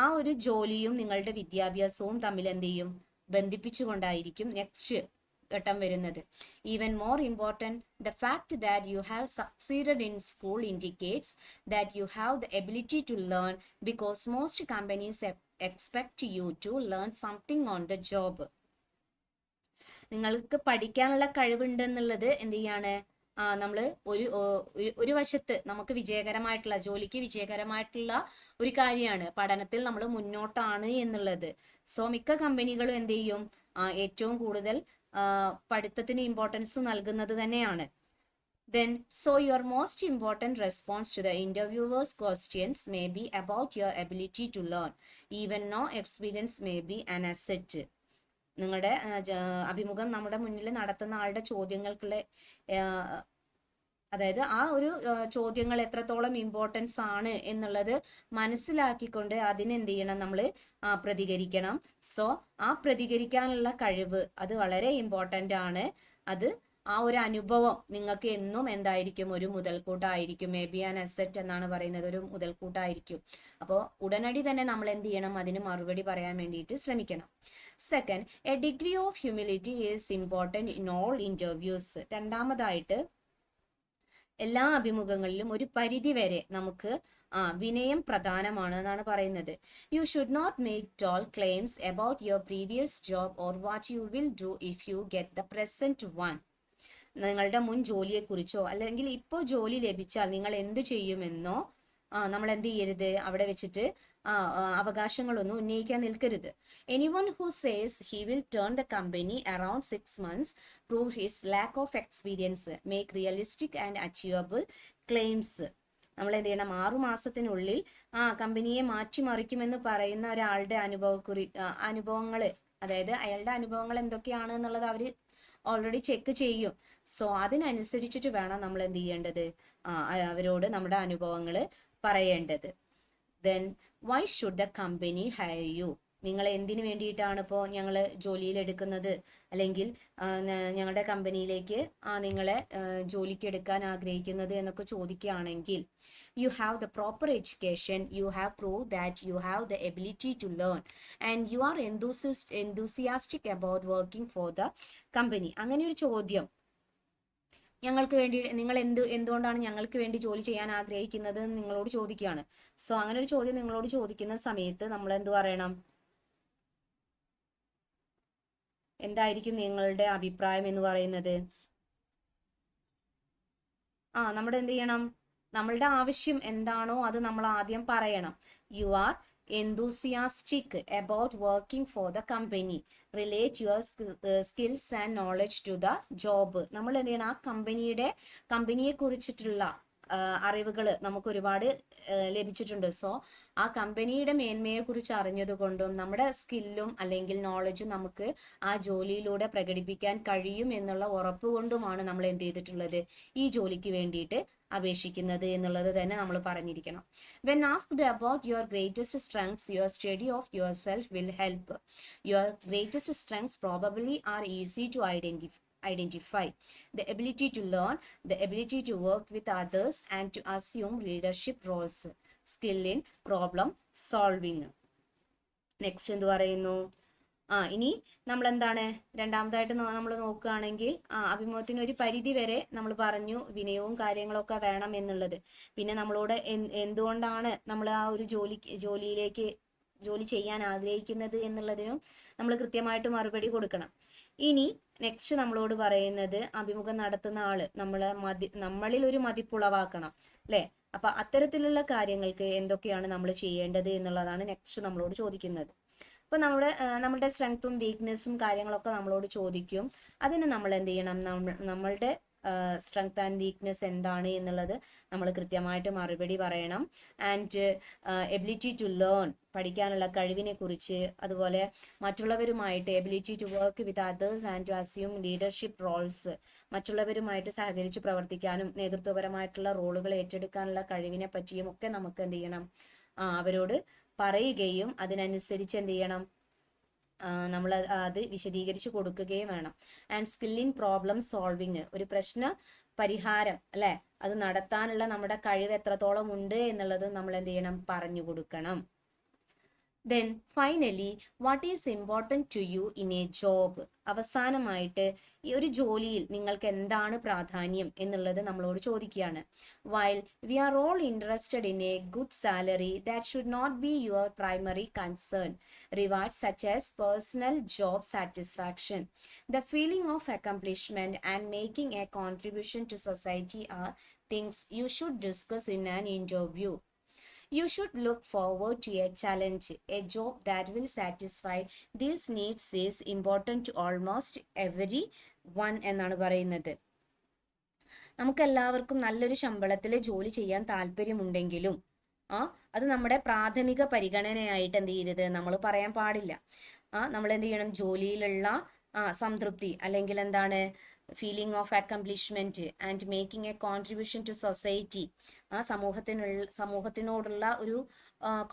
ആ ഒരു ജോലിയും നിങ്ങളുടെ വിദ്യാഭ്യാസവും തമ്മിൽ എന്ത് ചെയ്യും, ബന്ധിപ്പിച്ചുകൊണ്ടായിരിക്കും നെക്സ്റ്റ് ഘട്ടം വരുന്നത്. Even more important, the fact that you have succeeded in school indicates that you have the ability to learn, because most companies expect you to learn something on the job. നിങ്ങൾക്ക് പഠിക്കാനുള്ള കഴിവുണ്ടെന്നുള്ളത് എന്ത് ചെയ്യാണ്, നമ്മൾ ഒരു വശത്ത് നമുക്ക് വിജയകരമായിട്ടുള്ള ജോലിക്ക് വിജയകരമായിട്ടുള്ള ഒരു കാര്യമാണ്, പഠനത്തിൽ നമ്മൾ മുന്നോട്ടാണ് എന്നുള്ളത്. സോ മിക്ക കമ്പനികളും എന്ത് ചെയ്യും, ഏറ്റവും കൂടുതൽ പഠിത്തത്തിന് ഇമ്പോർട്ടൻസ് നൽകുന്നത് തന്നെയാണ്. Then, so your most important response to the interviewer's questions may be about your ability to learn. Even no experience may be an asset. നിങ്ങളുടെ അഭിമുഖം നമ്മുടെ മുന്നിൽ നടത്തുന്ന ആളുടെ ചോദ്യങ്ങൾക്കുള്ള, അതായത് ആ ഒരു ചോദ്യങ്ങൾ എത്രത്തോളം ഇമ്പോർട്ടൻസ് ആണ് എന്നുള്ളത് മനസ്സിലാക്കിക്കൊണ്ട് അതിനെന്ത് ചെയ്യണം, നമ്മൾ പ്രതികരിക്കണം. സോ ആ പ്രതികരിക്കാനുള്ള കഴിവ് അത് വളരെ ഇമ്പോർട്ടൻ്റ് ആണ്. അത് ആ ഒരു അനുഭവം നിങ്ങൾക്ക് എന്നും എന്തായിരിക്കും, ഒരു മുതൽക്കൂട്ടായിരിക്കും. മേ ബി ആൻ അസെറ്റ് എന്നാണ് പറയുന്നത്, ഒരു മുതൽക്കൂട്ടായിരിക്കും. അപ്പോൾ ഉടനടി തന്നെ നമ്മൾ എന്ത് ചെയ്യണം, അതിന് മറുപടി പറയാൻ വേണ്ടിയിട്ട് ശ്രമിക്കണം. Second, A degree of humility is important in all interviews. രണ്ടാമതായിട്ട് എല്ലാ അഭിമുഖങ്ങളിലും ഒരു പരിധി വരെ നമുക്ക് വിനയം പ്രധാനമാണ് എന്നാണ് പറയുന്നത്. You should not make tall claims about your previous job or what you will do if you get the present one. നിങ്ങളുടെ മുൻ ജോലിയെക്കുറിച്ചോ അല്ലെങ്കിൽ ഇപ്പോൾ ജോലി ലഭിച്ചാൽ നിങ്ങൾ എന്തു ചെയ്യുമെന്നോ നമ്മൾ എന്ത് ചെയ്യരുത്, അവിടെ വെച്ചിട്ട് അവകാശങ്ങളൊന്നും ഉന്നയിക്കാൻ നിൽക്കരുത്. Anyone who says he will turn the company around 6 months prove his lack of experience make realistic and achievable claims. നമ്മൾ എന്ത് ചെയ്യണം, 6 മാസത്തിനുള്ളിൽ കമ്പനിയെ മാറ്റിമറിക്കുമെന്ന് പറയുന്ന ഒരാളുടെ അനുഭവങ്ങൾ, അതായത് അയാളുടെ അനുഭവങ്ങൾ എന്തൊക്കെയാണ് എന്നുള്ളത് അവർ ഓൾറെഡി ചെക്ക് ചെയ്യും. സോ അതിനനുസരിച്ചിട്ട് വേണം നമ്മൾ എന്ത് ചെയ്യേണ്ടത്, അവരോട് നമ്മുടെ അനുഭവങ്ങൾ പറയേണ്ടത്. Then why should the company hire you? നിങ്ങൾ എന്തിനു വേണ്ടിയിട്ടാണ് ഇപ്പോൾ ഞങ്ങൾ ജോലിയിൽ എടുക്കുന്നത്, അല്ലെങ്കിൽ ഞങ്ങളുടെ കമ്പനിയിലേക്ക് നിങ്ങളെ ജോലിക്ക് എടുക്കാൻ ആഗ്രഹിക്കുന്നത് എന്നൊക്കെ ചോദിക്കുകയാണെങ്കിൽ, you have the proper education, you have prove that you have the ability to learn and you are enthusiastic about working for the company. അങ്ങനെ ഒരു ചോദ്യം ഞങ്ങൾക്ക് വേണ്ടി, നിങ്ങൾ എന്തുകൊണ്ടാണ് ഞങ്ങൾക്ക് വേണ്ടി ജോലി ചെയ്യാൻ ആഗ്രഹിക്കുന്നത് നിങ്ങളോട് ചോദിക്കുകയാണ്. സോ അങ്ങനെ ഒരു ചോദ്യം നിങ്ങളോട് ചോദിക്കുന്ന സമയത്ത് നമ്മൾ എന്ത് പറയണം, എന്തായിരിക്കും നിങ്ങളുടെ അഭിപ്രായം എന്ന് പറയുന്നത്? നമ്മുടെ എന്ത് ചെയ്യണം, നമ്മളുടെ ആവശ്യം എന്താണോ അത് നമ്മൾ ആദ്യം പറയണം. U are enthusiastic about working for the company, relate your skills and knowledge to the job. നമ്മൾ എന്ത് ചെയ്യണം, ആ കമ്പനിയെ കുറിച്ചിട്ടുള്ള അറിവുകൾ നമുക്ക് ഒരുപാട് ലഭിച്ചിട്ടുണ്ട്. സോ ആ കമ്പനിയുടെ മേന്മയെ കുറിച്ച് അറിഞ്ഞതുകൊണ്ടും നമ്മുടെ സ്കില്ലും അല്ലെങ്കിൽ നോളജും നമുക്ക് ആ ജോലിയിലൂടെ പ്രകടിപ്പിക്കാൻ കഴിയും എന്നുള്ള ഉറപ്പ് കൊണ്ടുമാണ് നമ്മൾ എന്ത് ചെയ്തിട്ടുള്ളത്, ഈ ജോലിക്ക് വേണ്ടിയിട്ട് അപേക്ഷിക്കുന്നത് എന്നുള്ളത് തന്നെ നമ്മൾ പറഞ്ഞിരിക്കണം. When asked about your greatest strengths, your study of yourself will help. Your greatest strengths probably are easy to identify. The ability to learn, the ability to work with others and to assume leadership roles. Skill in problem solving. Next എന്ത് പറയുന്നു, ഇനി നമ്മൾ എന്താണ് രണ്ടാമതായിട്ട് നമ്മൾ നോക്കുകയാണെങ്കിൽ, അഭിമുഖത്തിന് ഒരു പരിധി വരെ നമ്മൾ പറഞ്ഞു വിനയവും കാര്യങ്ങളൊക്കെ വേണം എന്നുള്ളത്. പിന്നെ നമ്മളോട് എന്തുകൊണ്ടാണ് നമ്മൾ ആ ഒരു ജോലിയിലേക്ക് ജോലി ചെയ്യാൻ ആഗ്രഹിക്കുന്നത് എന്നുള്ളതിനും നമ്മൾ കൃത്യമായിട്ട് മറുപടി കൊടുക്കണം. ഇനി നെക്സ്റ്റ് നമ്മളോട് പറയുന്നത്, അഭിമുഖം നടത്തുന്ന ആള് നമ്മളിൽ ഒരു മതിപ്പുളവാക്കണം അല്ലെ. അപ്പൊ അത്തരത്തിലുള്ള കാര്യങ്ങൾക്ക് എന്തൊക്കെയാണ് നമ്മൾ ചെയ്യേണ്ടത് എന്നുള്ളതാണ് നെക്സ്റ്റ് നമ്മളോട് ചോദിക്കുന്നത്. അപ്പൊ നമ്മളുടെ സ്ട്രെങ്ത്തും വീക്ക്നെസ്സും കാര്യങ്ങളൊക്കെ നമ്മളോട് ചോദിക്കും. അതിന് നമ്മൾ എന്ത് ചെയ്യണം, നമ്മളുടെ സ്ട്രെങ്ത് ആൻഡ് വീക്ക്നെസ് എന്താണ് എന്നുള്ളത് നമ്മൾ കൃത്യമായിട്ട് മറുപടി പറയണം. ആൻഡ് എബിലിറ്റി ടു ലേൺ, പഠിക്കാനുള്ള കഴിവിനെ കുറിച്ച്, അതുപോലെ മറ്റുള്ളവരുമായിട്ട് ability to work with others and to assume leadership roles, മറ്റുള്ളവരുമായിട്ട് സഹകരിച്ച് പ്രവർത്തിക്കാനും നേതൃത്വപരമായിട്ടുള്ള റോളുകൾ ഏറ്റെടുക്കാനുള്ള കഴിവിനെ പറ്റിയും ഒക്കെ നമുക്ക് എന്ത് ചെയ്യണം, അവരോട് പറയുകയും അതിനനുസരിച്ച് എന്ത് ചെയ്യണം, നമ്മൾ അത് വിശദീകരിച്ച് കൊടുക്കുകയും വേണം. And skill in problem solving, ഒരു പ്രശ്ന പരിഹാരം അല്ലെ, അത് നടത്താനുള്ള നമ്മുടെ കഴിവ് എത്രത്തോളം ഉണ്ട് എന്നുള്ളത് നമ്മൾ എന്ത് ചെയ്യണം, പറഞ്ഞു കൊടുക്കണം. Then finally what is important to you in a job? അവസാനമായിട്ട് ഈ ഒരു ജോലിയിൽ നിങ്ങൾക്ക് എന്താണ് പ്രാധാന്യം എന്നുള്ളത് നമ്മളോട് ചോദിക്കുകയാണ്. While we are all interested in a good salary, that should not be your primary concern. Rewards such as personal job satisfaction, the feeling of accomplishment and making a contribution to society are things you should discuss in an interview. You should look forward to a challenge. A job that will satisfy these needs is important to almost everyone എന്നാണ് പറയുന്നത്. നമുക്കെല്ലാവർക്കും നല്ലൊരു ശമ്പളത്തിൽ ജോലി ചെയ്യാൻ താല്പര്യമുണ്ടെങ്കിലും അത് നമ്മുടെ പ്രാഥമിക പരിഗണനയായിട്ട് എന്ത് ചെയ്യരുത്, നമ്മൾ പറയാൻ പാടില്ല. നമ്മൾ എന്ത് ചെയ്യണം, ജോലിയിലുള്ള സംതൃപ്തി അല്ലെങ്കിൽ എന്താണ് feeling of accomplishment and making a contribution to society, സമൂഹത്തിനോടുള്ള ഒരു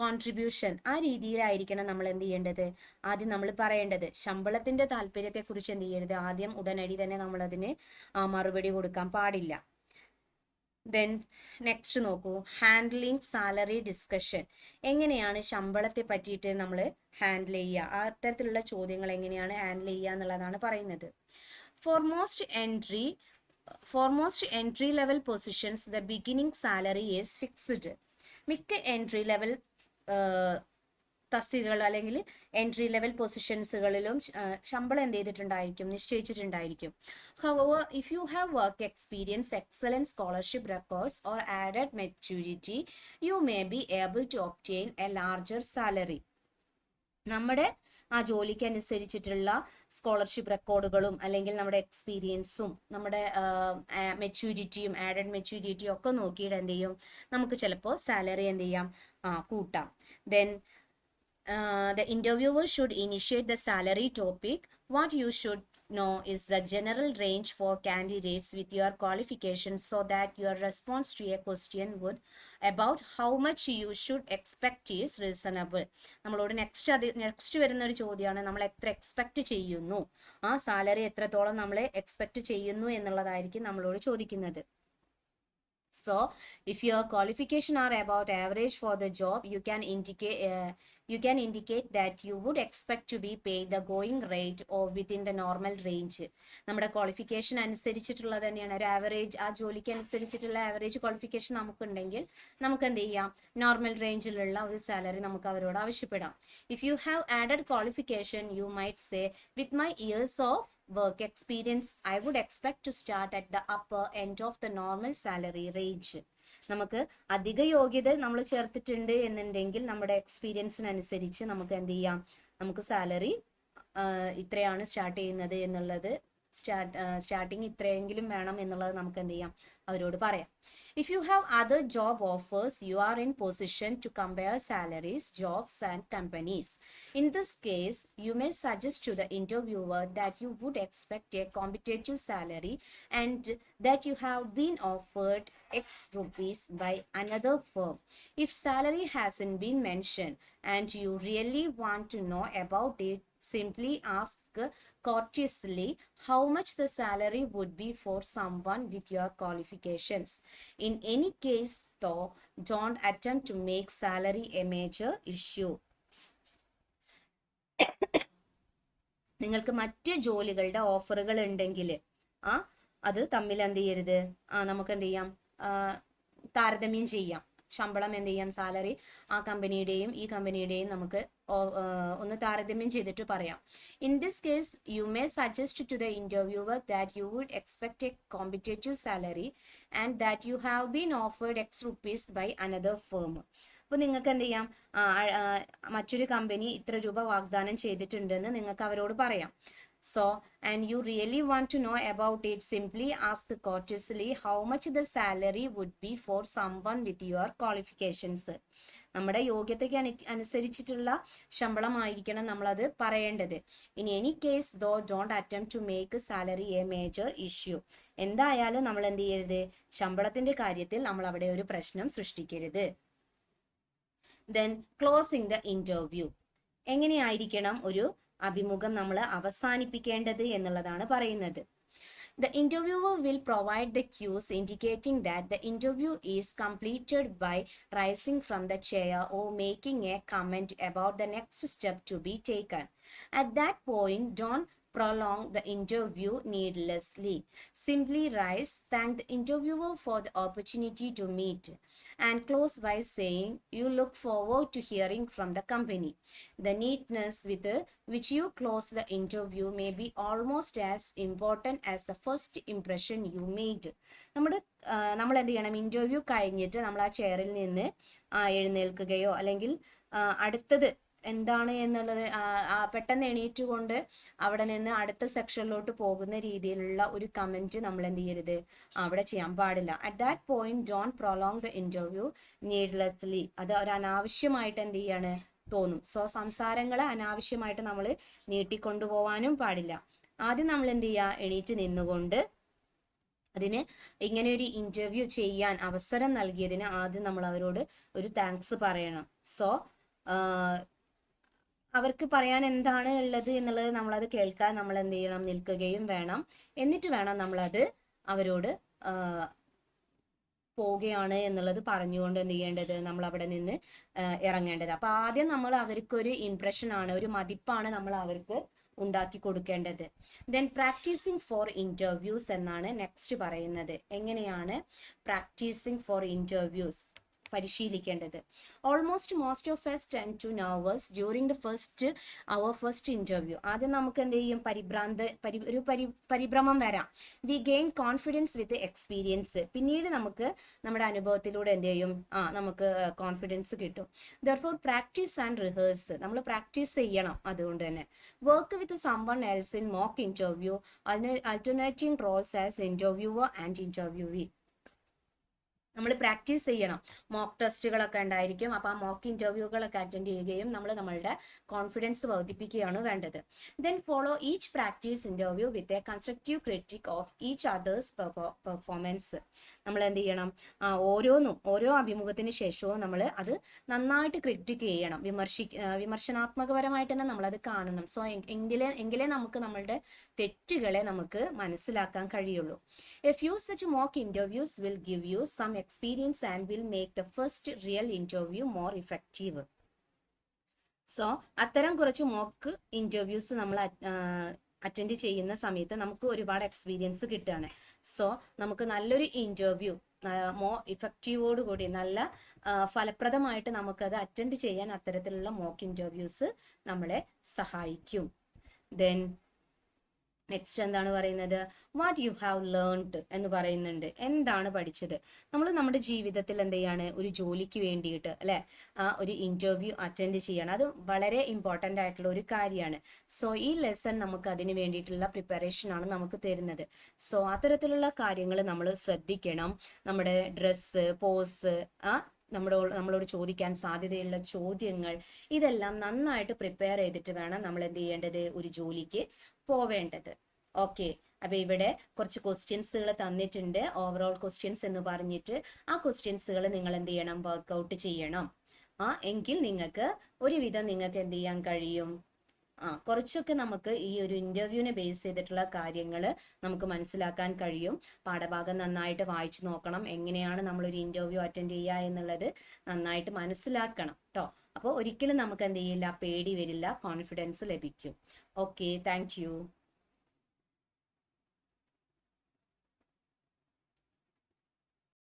കോൺട്രിബ്യൂഷൻ, ആ രീതിയിലായിരിക്കണം നമ്മൾ എന്ത് ചെയ്യേണ്ടത്, ആദ്യം നമ്മൾ പറയേണ്ടത്. ശമ്പളത്തിന്റെ താല്പര്യത്തെ കുറിച്ച് എന്ത് ചെയ്യരുത്, ആദ്യം ഉടനടി തന്നെ നമ്മൾ അതിന് മറുപടി കൊടുക്കാൻ പാടില്ല. ദെൻ നെക്സ്റ്റ് നോക്കൂ, ഹാൻഡ്ലിങ് സാലറി ഡിസ്കഷൻ. എങ്ങനെയാണ് ശമ്പളത്തെ പറ്റിയിട്ട് നമ്മൾ ഹാൻഡിൽ ചെയ്യുക, അത്തരത്തിലുള്ള ചോദ്യങ്ങൾ എങ്ങനെയാണ് ഹാൻഡിൽ ചെയ്യുക എന്നുള്ളതാണ് പറയുന്നത്. For most entry level positions, the beginning salary is fixed. മിക്ക എൻട്രി ലെവൽ തസ്തികകൾ അല്ലെങ്കിൽ എൻട്രി ലെവൽ പൊസിഷൻസുകളിലും ശമ്പളം എന്ത് ചെയ്തിട്ടുണ്ടായിരിക്കും, നിശ്ചയിച്ചിട്ടുണ്ടായിരിക്കും. However, if you have work experience, excellent scholarship records or added maturity, you may be able to obtain a larger salary. നമ്മുടെ ആ ജോലിക്ക് അനുസരിച്ചിട്ടുള്ള scholarship റെക്കോർഡുകളും അല്ലെങ്കിൽ നമ്മുടെ എക്സ്പീരിയൻസും നമ്മുടെ മെച്യൂരിറ്റിയും ആഡഡ് മെച്യൂരിറ്റിയും ഒക്കെ നോക്കിയിട്ട് എന്ത് ചെയ്യും, നമുക്ക് ചിലപ്പോൾ സാലറി എന്ത് ചെയ്യാം, കൂട്ടാം. Then the interviewer should initiate the salary topic. What you should know is the general range for candidates with your qualifications so that your response to a question would about how much you should expect is reasonable. നമ്മളോട് next വരുന്ന ഒരു ചോദ്യമാണ്, നമ്മൾ എത്ര expect ചെയ്യുന്നു, ആ salary എത്രത്തോളം നമ്മൾ എക്സ്പെക്ട് ചെയ്യുന്നു എന്നുള്ളതായിരിക്കും നമ്മളോട് ചോദിക്കുന്നത്. So if your qualification are about average for the job, you can indicate that you would expect to be paid the going rate or within the normal range. നമ്മുടെ qualification അനുസരിച്ചിട്ടുള്ളത് തന്നെയാണ് ഒരു average, ആ ജോലിക്ക് അനുസരിച്ചിട്ടുള്ള ആവറേജ് ക്വാളിഫിക്കേഷൻ നമുക്കുണ്ടെങ്കിൽ നമുക്ക് എന്ത് ചെയ്യാം, normal റേഞ്ചിലുള്ള ഒരു സാലറി നമുക്ക് അവരോട് ആവശ്യപ്പെടാം. If you have added qualification, you might say with my years of work experience, I would expect to start at the upper end of the normal salary range. നമുക്ക് അധിക യോഗ്യത നമ്മൾ ചേർത്തിട്ടുണ്ട് എന്നുണ്ടെങ്കിൽ നമ്മുടെ എക്സ്പീരിയൻസിനനുസരിച്ച് നമുക്ക് എന്ത് ചെയ്യാം, നമുക്ക് സാലറി ഇത്രയാണ് സ്റ്റാർട്ട് ചെയ്യുന്നത് എന്നുള്ളത്, സ്റ്റാർട്ടിങ് ഇത്രയെങ്കിലും വേണം എന്നുള്ളത് നമുക്ക് എന്ത് ചെയ്യാം, അവരോട് പറയാം. If you have other job offers, you are in position to compare salaries, jobs and companies. In this case, you may suggest to the interviewer that you would expect a competitive salary and that you have been offered X rupees by another firm. If salary hasn't been mentioned and you really want to know about it, simply ask courteously how much the salary would be for someone with your qualifications. In any case, though, don't attempt to make salary a major issue. നിങ്ങൾക്ക് മറ്റ് ജോലികളുടെ ഓഫറുകൾ ഉണ്ടെങ്കിൽ അത് തമ്മിൽ എന്ത് ചെയ്യരുത്, നമുക്ക് എന്ത് ചെയ്യാം, താരതമ്യം ചെയ്യാം. ശമ്പളം എന്ത് ചെയ്യാം, സാലറി ആ കമ്പനിയുടെയും ഈ കമ്പനിയുടെയും നമുക്ക് ഒന്ന് താരതമ്യം ചെയ്തിട്ട് പറയാം. In this case you may suggest to the interviewer that you would expect a competitive salary and that you have been offered X rupees by another firm. അപ്പോൾ നിങ്ങൾക്ക് എന്ത് ചെയ്യാം, മറ്റൊരു കമ്പനി ഇത്ര രൂപ വാഗ്ദാനം ചെയ്തിട്ടുണ്ടെന്ന് നിങ്ങൾക്ക് അവരോട് പറയാം. So, and you really want to know about it, simply ask courteously how much the salary would be for someone with your qualifications. നമ്മുടെ യോഗ്യതയ്ക്ക് അനുസരിച്ചിട്ടുള്ള ശമ്പളമായിരിക്കണം നമ്മളത് പറയേണ്ടത്. In any case though don't attempt to make salary a major issue. എന്തായാലും നമ്മൾ എന്ത് ചെയ്യരുത്, ശമ്പളത്തിന്റെ കാര്യത്തിൽ നമ്മൾ അവിടെ ഒരു പ്രശ്നം സൃഷ്ടിക്കരുത്. Then closing the interview. എങ്ങനെയായിരിക്കണം ഒരു അഭിമുഖം നമ്മൾ അവസാനിപ്പിക്കേണ്ടത് എന്നുള്ളതാണ് പറയുന്നത്. The interviewer will provide the cues indicating that the interview is completed by rising from the chair or making a comment about the next step to be taken. At that point, don't prolong the interview needlessly. Simply rise, thank the interviewer for the opportunity to meet, and close by saying you look forward to hearing from the company. The neatness with which you close the interview may be almost as important as the first impression you made. നമ്മൾ എന്ത് ചെയ്യണം, interview കഴിഞ്ഞിട്ട് നമ്മൾ ആ ചെയറിൽ നിന്ന് എഴുന്നേൽക്കുകയോ അല്ലെങ്കിൽ അടുത്തത് എന്താണ് എന്നുള്ളത് പെട്ടെന്ന് എണീറ്റുകൊണ്ട് അവിടെ നിന്ന് അടുത്ത സെക്ഷനിലോട്ട് പോകുന്ന രീതിയിലുള്ള ഒരു കമന്റ് നമ്മൾ എന്ത് ചെയ്യരുത്, അവിടെ ചെയ്യാൻ പാടില്ല. At that point don't prolong the interview needlessly. അത് ഒരു അനാവശ്യമായിട്ട് എന്ത് ചെയ്യാണ് തോന്നും. സോ സംസാരങ്ങളെ അനാവശ്യമായിട്ട് നമ്മൾ നീട്ടിക്കൊണ്ടുപോവാനും പാടില്ല. ആദ്യം നമ്മൾ എന്ത് ചെയ്യുക, എണീറ്റ് നിന്നുകൊണ്ട് അതിന് ഇങ്ങനെ ഒരു ഇന്റർവ്യൂ ചെയ്യാൻ അവസരം നൽകിയതിന് ആദ്യം നമ്മൾ അവരോട് ഒരു താങ്ക്സ് പറയണം. സോ അവർക്ക് പറയാൻ എന്താണ് ഉള്ളത് എന്നുള്ളത് നമ്മളത് കേൾക്കാൻ നമ്മൾ എന്ത് ചെയ്യണം, നിൽക്കുകയും വേണം. എന്നിട്ട് വേണം നമ്മളത് അവരോട് പോവുകയാണ് എന്നുള്ളത് പറഞ്ഞുകൊണ്ട് എന്ത് ചെയ്യേണ്ടത്, നമ്മൾ അവിടെ നിന്ന് ഇറങ്ങേണ്ടത്. അപ്പൊ ആദ്യം നമ്മൾ അവർക്കൊരു ഇംപ്രഷൻ ആണ്, ഒരു മതിപ്പാണ് നമ്മൾ അവർക്ക് ഉണ്ടാക്കി കൊടുക്കേണ്ടത്. ദെൻ പ്രാക്ടീസിങ് ഫോർ ഇന്റർവ്യൂസ് എന്നാണ് നെക്സ്റ്റ് പറയുന്നത്. എങ്ങനെയാണ് പ്രാക്ടീസിങ് ഫോർ ഇന്റർവ്യൂസ്? പരിശീലിക്കേണ്ടത്. Almost most of us tend to nervous during the first interview. ആദ്യം നമുക്ക് എന്ത് ചെയ്യും, പരിഭ്രമം വരാം. We gain confidence with experience. പിന്നീട് നമുക്ക് നമ്മുടെ അനുഭവത്തിലൂടെ എന്ത് ചെയ്യും, നമുക്ക് കോൺഫിഡൻസ് കിട്ടും. Therefore practice and rehearse. നമ്മൾ പ്രാക്ടീസ് ചെയ്യണം. അതുകൊണ്ട് തന്നെ work with someone else in mock interview, alternating roles as interviewer and interviewee. നമ്മൾ പ്രാക്ടീസ് ചെയ്യണം. മോക്ക് ടെസ്റ്റുകളൊക്കെ ഉണ്ടായിരിക്കും. അപ്പോൾ ആ മോക്ക് ഇന്റർവ്യൂകളൊക്കെ അറ്റൻഡ് ചെയ്യുകയും നമ്മൾ നമ്മളുടെ കോൺഫിഡൻസ് വർദ്ധിപ്പിക്കുകയാണ് വേണ്ടത്. Then follow each practice interview with a constructive critic of each others performance. നമ്മൾ എന്ത് ചെയ്യണം, ഓരോ അഭിമുഖത്തിന് ശേഷവും നമ്മൾ അത് നന്നായിട്ട് ക്രിറ്റിക് ചെയ്യണം. വിമർശനാത്മകപരമായിട്ട് തന്നെ നമ്മളത് കാണണം. സോ എങ്കിലേ നമുക്ക് നമ്മളുടെ തെറ്റുകളെ നമുക്ക് മനസ്സിലാക്കാൻ കഴിയുള്ളൂ. A few such mock interviews will give you some experience and will make the first real interview more effective. So അത്തരം കുറച്ച് മോക്ക് ഇന്റർവ്യൂസ് നമ്മൾ അറ്റൻഡ് ചെയ്യുന്ന സമയത്ത് നമുക്ക് ഒരുപാട് എക്സ്പീരിയൻസ് കിട്ടുകയാണ്. സോ നമുക്ക് നല്ലൊരു ഇന്റർവ്യൂ മോർ ഇഫക്റ്റീവോട് കൂടി നല്ല ഫലപ്രദമായിട്ട് നമുക്കത് അറ്റൻഡ് ചെയ്യാൻ അത്തരത്തിലുള്ള മോക്ക് ഇന്റർവ്യൂസ് നമ്മളെ സഹായിക്കും. ദെൻ നെക്സ്റ്റ് എന്താണ് പറയുന്നത്, വാട്ട് യു ഹാവ് ലേൺഡ് എന്ന് പറയുന്നുണ്ട്. എന്താണ് പഠിച്ചത്? നമ്മൾ നമ്മുടെ ജീവിതത്തിൽ എന്ത് ചെയ്യാണ്, ഒരു ജോലിക്ക് വേണ്ടിയിട്ട് അല്ലെ ഒരു ഇന്റർവ്യൂ അറ്റൻഡ് ചെയ്യണം. അത് വളരെ ഇമ്പോർട്ടൻ്റ് ആയിട്ടുള്ള ഒരു കാര്യമാണ്. സോ ഈ ലെസൺ നമുക്ക് അതിന് വേണ്ടിയിട്ടുള്ള പ്രിപ്പറേഷൻ ആണ് നമുക്ക് തരുന്നത്. സോ അത്തരത്തിലുള്ള കാര്യങ്ങൾ നമ്മൾ ശ്രദ്ധിക്കണം. നമ്മുടെ ഡ്രസ്സ്, പോസ്, നമ്മളോട് ചോദിക്കാൻ സാധ്യതയുള്ള ചോദ്യങ്ങൾ, ഇതെല്ലാം നന്നായിട്ട് പ്രിപ്പയർ ചെയ്തിട്ട് വേണം നമ്മൾ എന്ത് ചെയ്യേണ്ടത്, ഒരു ജോലിക്ക് പോവേണ്ടത്. ഓക്കെ, അപ്പൊ ഇവിടെ കുറച്ച് ക്വസ്റ്റ്യൻസുകൾ തന്നിട്ടുണ്ട്, ഓവറോൾ ക്വസ്റ്റ്യൻസ് എന്ന് പറഞ്ഞിട്ട്. ആ ക്വസ്റ്റ്യൻസുകൾ നിങ്ങൾ എന്ത് ചെയ്യണം, വർക്ക്ഔട്ട് ചെയ്യണം. എങ്കിൽ നിങ്ങൾക്ക് ഒരുവിധം നിങ്ങൾക്ക് എന്ത് ചെയ്യാൻ കഴിയും, കുറച്ചൊക്കെ നമുക്ക് ഈ ഒരു ഇന്റർവ്യൂവിനെ ബേസ് ചെയ്തിട്ടുള്ള കാര്യങ്ങൾ നമുക്ക് മനസ്സിലാക്കാൻ കഴിയും. പാഠഭാഗം നന്നായിട്ട് വായിച്ചു നോക്കണം. എങ്ങനെയാണ് നമ്മളൊരു ഇന്റർവ്യൂ അറ്റൻഡ് ചെയ്യുക എന്നുള്ളത് നന്നായിട്ട് മനസ്സിലാക്കണം കേട്ടോ. അപ്പോൾ ഒരിക്കലും നമുക്ക് എന്ത് ചെയ്യില്ല, പേടി വരില്ല, കോൺഫിഡൻസ് ലഭിക്കും. Okay, thank you.